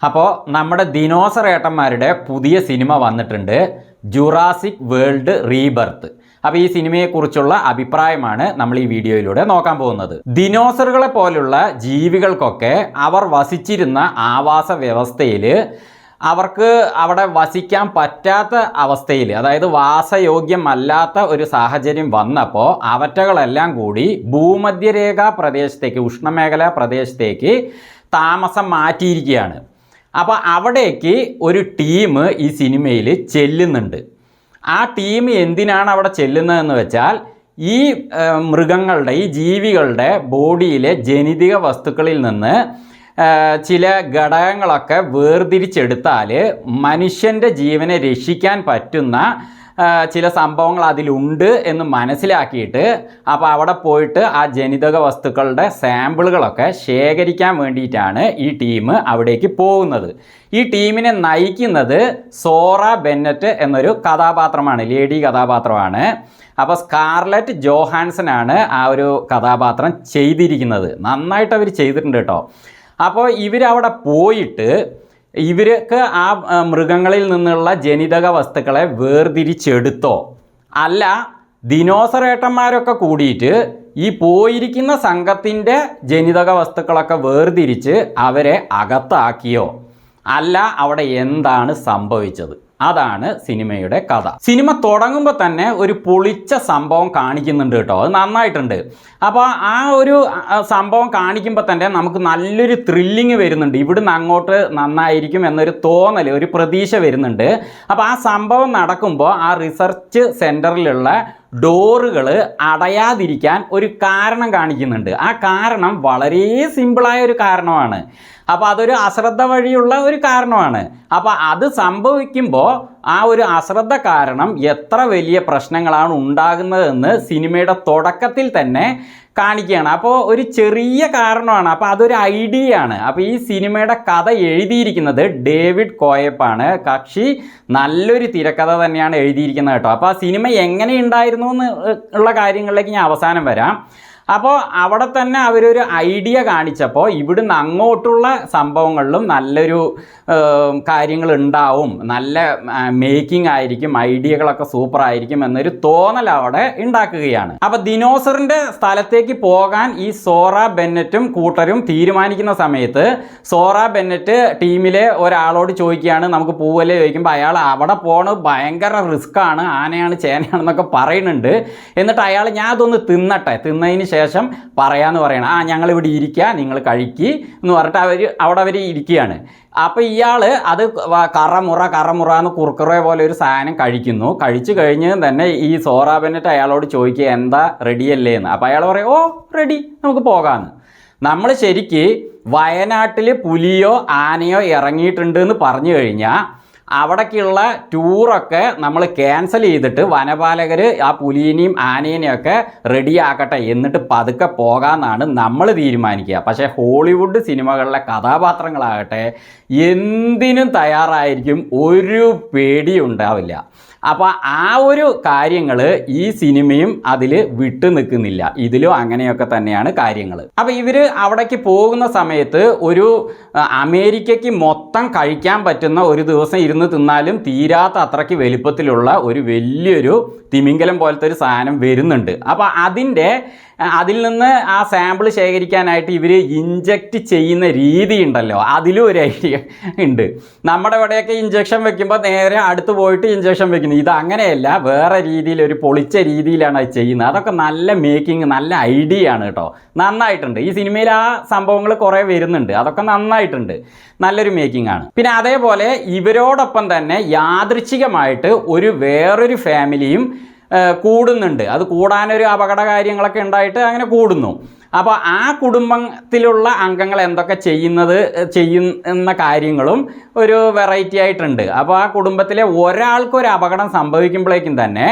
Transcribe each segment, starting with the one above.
അപ്പോൾ നമ്മുടെ ദിനോസർ ഏട്ടന്മാരുടെ പുതിയ സിനിമ വന്നിട്ടുണ്ട്, ജുറാസിക് വേൾഡ് റീബർത്ത്. അപ്പോൾ ഈ സിനിമയെക്കുറിച്ചുള്ള അഭിപ്രായമാണ് നമ്മൾ ഈ വീഡിയോയിലൂടെ നോക്കാൻ പോകുന്നത്. ദിനോസറുകളെ പോലുള്ള ജീവികൾക്കൊക്കെ അവർ വസിച്ചിരുന്ന ആവാസ വ്യവസ്ഥയിൽ അവർക്ക് അവിടെ വസിക്കാൻ പറ്റാത്ത അവസ്ഥയിൽ, അതായത് വാസയോഗ്യമല്ലാത്ത ഒരു സാഹചര്യം വന്നപ്പോൾ അവറ്റകളെല്ലാം കൂടി ഭൂമധ്യരേഖാ പ്രദേശത്തേക്ക്, ഉഷ്ണമേഖലാ പ്രദേശത്തേക്ക് താമസം മാറ്റിയിരിക്കുകയാണ്. അപ്പോൾ അവിടേക്ക് ഒരു ടീം ഈ സിനിമയിൽ ചെല്ലുന്നുണ്ട്. ആ ടീം എന്തിനാണ് അവിടെ ചെല്ലുന്നതെന്ന് വെച്ചാൽ, ഈ മൃഗങ്ങളുടെ, ഈ ജീവികളുടെ ബോഡിയിലെ ജനിതക വസ്തുക്കളിൽ നിന്ന് ചില ഘടകങ്ങളൊക്കെ വേർതിരിച്ചെടുത്താൽ മനുഷ്യൻ്റെ ജീവനെ രക്ഷിക്കാൻ പറ്റുന്ന ചില സംഭവങ്ങൾ അതിലുണ്ട് എന്ന് മനസ്സിലാക്കിയിട്ട് അപ്പോൾ അവിടെ പോയിട്ട് ആ ജനിതക വസ്തുക്കളുടെ സാമ്പിളുകളൊക്കെ ശേഖരിക്കാൻ വേണ്ടിയിട്ടാണ് ഈ ടീം അവിടേക്ക് പോകുന്നത്. ഈ ടീമിനെ നയിക്കുന്നത് സോറ ബെന്നറ്റ് എന്നൊരു കഥാപാത്രമാണ്, ലേഡി കഥാപാത്രമാണ്. അപ്പോൾ സ്കാർലെറ്റ് ജോഹാൻസൺ ആണ് ആ ഒരു കഥാപാത്രം ചെയ്തിരിക്കുന്നത്. നന്നായിട്ട് അവർ ചെയ്തിട്ടുണ്ട് കേട്ടോ. അപ്പോൾ ഇവരവിടെ പോയിട്ട് ഇവർക്ക് ആ മൃഗങ്ങളിൽ നിന്നുള്ള ജനിതക വസ്തുക്കളെ വേർതിരിച്ചെടുത്തോ, അല്ല ദിനോസർ ഏട്ടന്മാരൊക്കെ കൂടിയിട്ട് ഈ പോയിരിക്കുന്ന സംഘത്തിൻ്റെ ജനിതക വസ്തുക്കളൊക്കെ വേർതിരിച്ച് അവരെ അകത്താക്കിയോ, അല്ല അവിടെ എന്താണ് സംഭവിച്ചത്? അതാണ് സിനിമയുടെ കഥ. സിനിമ തുടങ്ങുമ്പോൾ തന്നെ ഒരു പൊളിച്ച സംഭവം കാണിക്കുന്നുണ്ട് കേട്ടോ. അത് നന്നായിട്ടുണ്ട്. അപ്പോൾ ആ ഒരു സംഭവം കാണിക്കുമ്പോൾ തന്നെ നമുക്ക് നല്ലൊരു ത്രില്ലിങ് വരുന്നുണ്ട്. ഇവിടുന്ന് അങ്ങോട്ട് നന്നായിരിക്കും എന്നൊരു തോന്നൽ, ഒരു പ്രതീക്ഷ വരുന്നുണ്ട്. അപ്പോൾ ആ സംഭവം നടക്കുമ്പോൾ ആ റിസർച്ച് സെൻറ്ററിലുള്ള ഡോറുകൾ അടയാതിരിക്കാൻ ഒരു കാരണം കാണിക്കുന്നുണ്ട്. ആ കാരണം വളരെ സിമ്പിളായ ഒരു കാരണമാണ്. അപ്പോൾ അതൊരു അശ്രദ്ധ വഴിയുള്ള ഒരു കാരണമാണ്. അപ്പോൾ അത് സംഭവിക്കുമ്പോൾ ആ ഒരു അശ്രദ്ധ കാരണം എത്ര വലിയ പ്രശ്നങ്ങളാണ് ഉണ്ടാകുന്നതെന്ന് സിനിമയുടെ തുടക്കത്തിൽ തന്നെ കാണിക്കുകയാണ്. അപ്പോൾ ഒരു ചെറിയ കാരണമാണ്, അപ്പോൾ അതൊരു ഐഡിയ ആണ്. അപ്പോൾ ഈ സിനിമയുടെ കഥ എഴുതിയിരിക്കുന്നത് ഡേവിഡ് കോയപ്പാണ്. കക്ഷി നല്ലൊരു തിരക്കഥ തന്നെയാണ് എഴുതിയിരിക്കുന്നത് കേട്ടോ. അപ്പോൾ ആ സിനിമ എങ്ങനെ ഉണ്ടായിരുന്നു എന്ന് ഉള്ള കാര്യങ്ങളിലേക്ക് ഞാൻ അവസാനം വരാം. അപ്പോൾ അവിടെ തന്നെ അവരൊരു ഐഡിയ കാണിച്ചപ്പോൾ ഇവിടുന്ന് അങ്ങോട്ടുള്ള സംഭവങ്ങളിലും നല്ലൊരു കാര്യങ്ങൾ ഉണ്ടാവും, നല്ല മേക്കിംഗ് ആയിരിക്കും, ഐഡിയകളൊക്കെ സൂപ്പർ ആയിരിക്കും എന്നൊരു തോന്നൽ അവിടെ ഉണ്ടാക്കുകയാണ്. അപ്പോൾ ദിനോസറിൻ്റെ സ്ഥലത്തേക്ക് പോകാൻ ഈ സോറ ബെന്നറ്റും കൂട്ടരും തീരുമാനിക്കുന്ന സമയത്ത് സോറ ബെന്നറ്റ് ടീമിലെ ഒരാളോട് ചോദിക്കുകയാണ്, നമുക്ക് പോവല്ലേ ചോദിക്കുമ്പോൾ അയാൾ അവിടെ പോകണത് ഭയങ്കര റിസ്ക്കാണ്, ആനയാണ് ചേനയാണെന്നൊക്കെ പറയുന്നുണ്ട്. എന്നിട്ട് അയാൾ ഞാൻ അതൊന്ന് തിന്നതിന് ശേഷം പറയാമെന്ന് പറയണം. ഞങ്ങളിവിടെ ഇരിക്കുക, നിങ്ങൾ കഴിക്കുക എന്ന് പറഞ്ഞിട്ട് അവർ ഇരിക്കുകയാണ്. അപ്പോൾ ഇയാൾ അത് കറമുറ എന്ന് കുറുക്കുറ പോലെ ഒരു സാധനം കഴിക്കുന്നു. കഴിച്ചു കഴിഞ്ഞ് തന്നെ ഈ സോറ ബെന്നറ്റ് അയാളോട് ചോദിക്കുക, എന്താ റെഡിയല്ലേ എന്ന്. അപ്പോൾ അയാൾ പറയും, ഓ റെഡി, നമുക്ക് പോകാമെന്ന്. നമ്മൾ ശരിക്ക് വയനാട്ടിൽ പുലിയോ ആനയോ ഇറങ്ങിയിട്ടുണ്ട് എന്ന് പറഞ്ഞു കഴിഞ്ഞാൽ അവിടേക്കുള്ള ടൂറൊക്കെ നമ്മൾ ക്യാൻസൽ ചെയ്തിട്ട് വനപാലകർ ആ പുലീനെയും ആനേനെയൊക്കെ റെഡിയാക്കട്ടെ, എന്നിട്ട് പതുക്കെ പോകാമെന്നാണ് നമ്മൾ തീരുമാനിക്കുക. പക്ഷേ ഹോളിവുഡ് സിനിമകളിലെ കഥാപാത്രങ്ങളാകട്ടെ എന്തിനും തയ്യാറായിരിക്കും, ഒരു പേടിയും ഉണ്ടാവില്ല. അപ്പോൾ ആ ഒരു കാര്യങ്ങൾ ഈ സിനിമയും അതിൽ വിട്ടു നിൽക്കുന്നില്ല. ഇതിലും അങ്ങനെയൊക്കെ തന്നെയാണ് കാര്യങ്ങൾ. അപ്പോൾ ഇവർ അവിടേക്ക് പോകുന്ന സമയത്ത് ഒരു അമേരിക്കയ്ക്ക് മൊത്തം കഴിക്കാൻ പറ്റുന്ന, ഒരു ദിവസം ഇരുന്ന് തിന്നാലും തീരാത്ത അത്രയ്ക്ക് വലിപ്പത്തിലുള്ള ഒരു വലിയൊരു തിമിംഗലം പോലത്തെ ഒരു സാധനം വരുന്നുണ്ട്. അപ്പോൾ അതിൽ നിന്ന് ആ സാമ്പിൾ ശേഖരിക്കാനായിട്ട് ഇവർ ഇഞ്ചക്റ്റ് ചെയ്യുന്ന രീതി ഉണ്ടല്ലോ, അതിലും ഒരു ഐഡിയ ഉണ്ട്. നമ്മുടെ ഇവിടെയൊക്കെ ഇഞ്ചക്ഷൻ വെക്കുമ്പോൾ നേരെ അടുത്ത് പോയിട്ട് ഇഞ്ചക്ഷൻ വെക്കുന്നു. ഇത് അങ്ങനെയല്ല, വേറെ രീതിയിൽ, ഒരു പൊളിച്ച രീതിയിലാണ് അത് ചെയ്യുന്നത്. അതൊക്കെ നല്ല മേക്കിംഗ്, നല്ല ഐഡിയ ആണ് കേട്ടോ. നന്നായിട്ടുണ്ട്. ഈ സിനിമയിൽ ആ സംഭവങ്ങൾ കുറേ വരുന്നുണ്ട്, അതൊക്കെ നന്നായിട്ടുണ്ട്, നല്ലൊരു മേക്കിംഗ് ആണ്. പിന്നെ അതേപോലെ ഇവരോടൊപ്പം തന്നെ യാദൃച്ഛികമായിട്ട് വേറൊരു ഫാമിലിയും കൂടുന്നുണ്ട്. അത് കൂടാനൊരു അപകട കാര്യങ്ങളൊക്കെ ഉണ്ടായിട്ട് അങ്ങനെ കൂടുന്നു. അപ്പോൾ ആ കുടുംബത്തിലുള്ള അംഗങ്ങൾ എന്തൊക്കെ ചെയ്യുന്ന കാര്യങ്ങളും ഒരു വെറൈറ്റി ആയിട്ടുണ്ട്. അപ്പോൾ ആ കുടുംബത്തിലെ ഒരാൾക്കൊരു അപകടം സംഭവിക്കുമ്പോഴേക്കും തന്നെ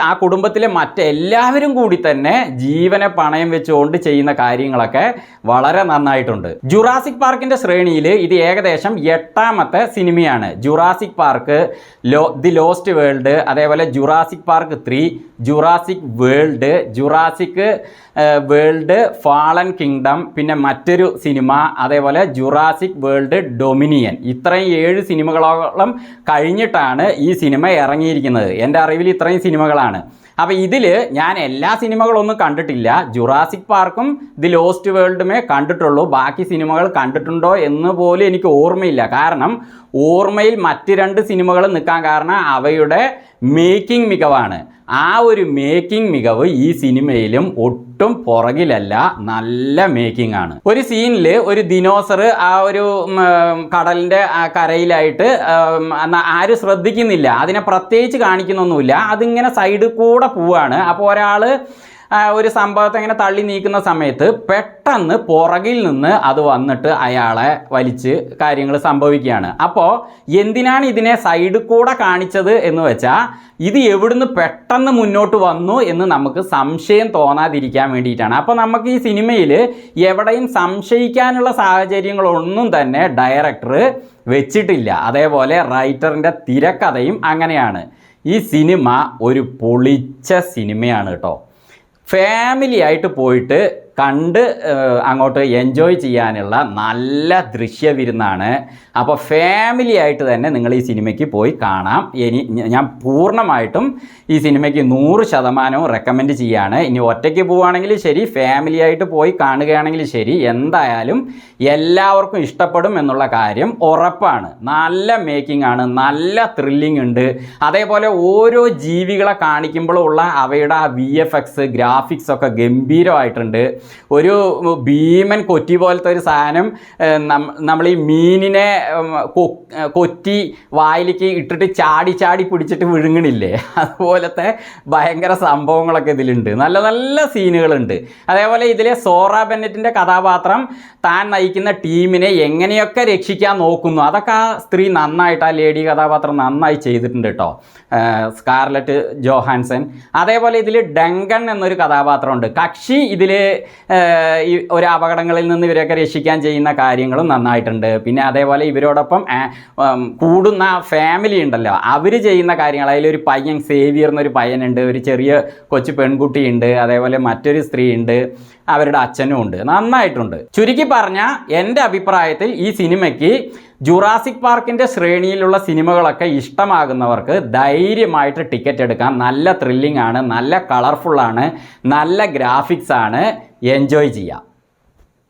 ആ കുടുംബത്തിലെ മറ്റെല്ലാവരും കൂടി തന്നെ ജീവനെ പണയം വെച്ചുകൊണ്ട് ചെയ്യുന്ന കാര്യങ്ങളൊക്കെ വളരെ നന്നായിട്ടുണ്ട്. ജുറാസിക് പാർക്കിൻ്റെ ശ്രേണിയിൽ ഇത് ഏകദേശം 8ാമത്തെ സിനിമയാണ്. Jurassic Park, the Lost World, അതേപോലെ Jurassic Park 3, Jurassic World, Jurassic World Fallen Kingdom, പിന്നെ മറ്റൊരു സിനിമ, അതേപോലെ ജുറാസിക് വേൾഡ് ഡൊമിനിയൻ. ഇത്രയും 7 സിനിമകളോളം കഴിഞ്ഞിട്ടാണ് ഈ സിനിമ ഇറങ്ങിയിരിക്കുന്നത്. എൻ്റെ അറിവിൽ ഇത്രയും സിനിമകളാണ്. അപ്പോൾ ഇതിൽ ഞാൻ എല്ലാ സിനിമകളൊന്നും കണ്ടിട്ടില്ല. ജുറാസിക് പാർക്കും ദി ലോസ്റ്റ് വേൾഡുമേ കണ്ടിട്ടുള്ളൂ. ബാക്കി സിനിമകൾ കണ്ടിട്ടുണ്ടോ എന്ന് പോലും എനിക്ക് ഓർമ്മയില്ല. കാരണം ഓർമ്മയിൽ മറ്റ് 2 സിനിമകൾ നിൽക്കാൻ കാരണം അവയുടെ മേക്കിംഗ് മികവാണ്. ആ ഒരു മേക്കിംഗ് മികവ് ഈ സിനിമയിലും ഒട്ടും പുറകിലല്ല, നല്ല മേക്കിംഗ് ആണ്. ഒരു സീനിൽ ഒരു ദിനോസർ ആ ഒരു കടലിൻ്റെ കരയിലായിട്ട് ആരും ശ്രദ്ധിക്കുന്നില്ല, അതിനെ പ്രത്യേകിച്ച് കാണിക്കുന്നൊന്നുമില്ല, അതിങ്ങനെ സൈഡിൽ കൂടെ പോവുകയാണ്. അപ്പോൾ ഒരാൾ ഒരു സംഭവത്തെ ഇങ്ങനെ തള്ളി നീക്കുന്ന സമയത്ത് പെട്ടെന്ന് പുറകിൽ നിന്ന് അത് വന്നിട്ട് അയാളെ വലിച്ച് കാര്യങ്ങൾ സംഭവിക്കുകയാണ്. അപ്പോൾ എന്തിനാണ് ഇതിനെ സൈഡിൽ കൂടെ കാണിച്ചത് എന്ന് വെച്ചാൽ ഇത് എവിടുന്ന് പെട്ടെന്ന് മുന്നോട്ട് വന്നു എന്ന് നമുക്ക് സംശയം തോന്നാതിരിക്കാൻ വേണ്ടിയിട്ടാണ്. അപ്പോൾ നമുക്ക് ഈ സിനിമയിൽ എവിടെയും സംശയിക്കാനുള്ള സാഹചര്യങ്ങളൊന്നും തന്നെ ഡയറക്ടർ വെച്ചിട്ടില്ല. അതേപോലെ റൈറ്ററിൻ്റെ തിരക്കഥയും അങ്ങനെയാണ്. ഈ സിനിമ ഒരു പൊളിച്ച സിനിമയാണ് കേട്ടോ. ഫാമിലി ആയിട്ട് പോയിട്ട് കണ്ട് അങ്ങോട്ട് എൻജോയ് ചെയ്യാനുള്ള നല്ല ദൃശ്യവിരുന്നാണ്. അപ്പോൾ ഫാമിലി ആയിട്ട് തന്നെ നിങ്ങൾ ഈ സിനിമയ്ക്ക് പോയി കാണാം. ഞാൻ പൂർണ്ണമായിട്ടും ഈ സിനിമയ്ക്ക് 100% റെക്കമെൻഡ് ചെയ്യാണ്. ഇനി ഒറ്റയ്ക്ക് പോവുകയാണെങ്കിൽ ശരി, ഫാമിലി ആയിട്ട് പോയി കാണുകയാണെങ്കിൽ ശരി, എന്തായാലും എല്ലാവർക്കും ഇഷ്ടപ്പെടും എന്നുള്ള കാര്യം ഉറപ്പാണ്. നല്ല മേക്കിംഗ് ആണ്, നല്ല ത്രില്ലിംഗ് ഉണ്ട്. അതേപോലെ ഓരോ ജീവികളെ കാണിക്കുമ്പോഴുള്ള അവയുടെ ആ VFX ഗ്രാഫിക്സ് ഒക്കെ ഗംഭീരമായിട്ടുണ്ട്. ഒരു ഭീമൻ കൊറ്റി പോലത്തെ ഒരു സാധനം നമ്മൾ ഈ മീനിനെ കൊറ്റി വായിലേക്ക് ഇട്ടിട്ട് ചാടി ചാടി പിടിച്ചിട്ട് വിഴുങ്ങണില്ലേ, അതുപോലത്തെ ഭയങ്കര സംഭവങ്ങളൊക്കെ ഇതിലുണ്ട്. നല്ല നല്ല സീനുകളുണ്ട്. അതേപോലെ ഇതിലെ സോറ ബെന്നറ്റിൻ്റെ കഥാപാത്രം താൻ നയിക്കുന്ന ടീമിനെ എങ്ങനെയൊക്കെ രക്ഷിക്കാൻ നോക്കുന്നു, അതൊക്കെ ആ സ്ത്രീ നന്നായിട്ട്, ആ ലേഡി കഥാപാത്രം നന്നായി ചെയ്തിട്ടുണ്ട് കേട്ടോ, സ്കാർലറ്റ് ജോഹാൻസൺ. അതേപോലെ ഇതിൽ ഡങ്കൺ എന്നൊരു കഥാപാത്രമുണ്ട്. കക്ഷി ഇതിൽ ഈ ഒരു അപകടങ്ങളിൽ നിന്ന് ഇവരൊക്കെ രക്ഷിക്കാൻ ചെയ്യുന്ന കാര്യങ്ങളും നന്നായിട്ടുണ്ട്. പിന്നെ അതേപോലെ ഇവരോടൊപ്പം കൂടുന്ന ഫാമിലി ഉണ്ടല്ലോ, അവർ ചെയ്യുന്ന കാര്യങ്ങൾ, അതിലൊരു പയ്യൻ സേവിയർ എന്നൊരു പയ്യനുണ്ട്, ഒരു ചെറിയ കൊച്ചു പെൺകുട്ടിയുണ്ട്, അതേപോലെ മറ്റൊരു സ്ത്രീ ഉണ്ട്, അവരുടെ അച്ഛനും ഉണ്ട്. നന്നായിട്ടുണ്ട്. ചുരുക്കി പറഞ്ഞാൽ എൻ്റെ അഭിപ്രായത്തിൽ ഈ സിനിമയ്ക്ക് ജുറാസിക് പാർക്കിൻ്റെ ശ്രേണിയിലുള്ള സിനിമകളൊക്കെ ഇഷ്ടമാകുന്നവർക്ക് ധൈര്യമായിട്ട് ടിക്കറ്റ് എടുക്കാം. നല്ല ത്രില്ലിംഗ് ആണ്, നല്ല കളർഫുള്ളാണ്, നല്ല ഗ്രാഫിക്സ് ആണ്, എൻജോയ് ചെയ്യാം.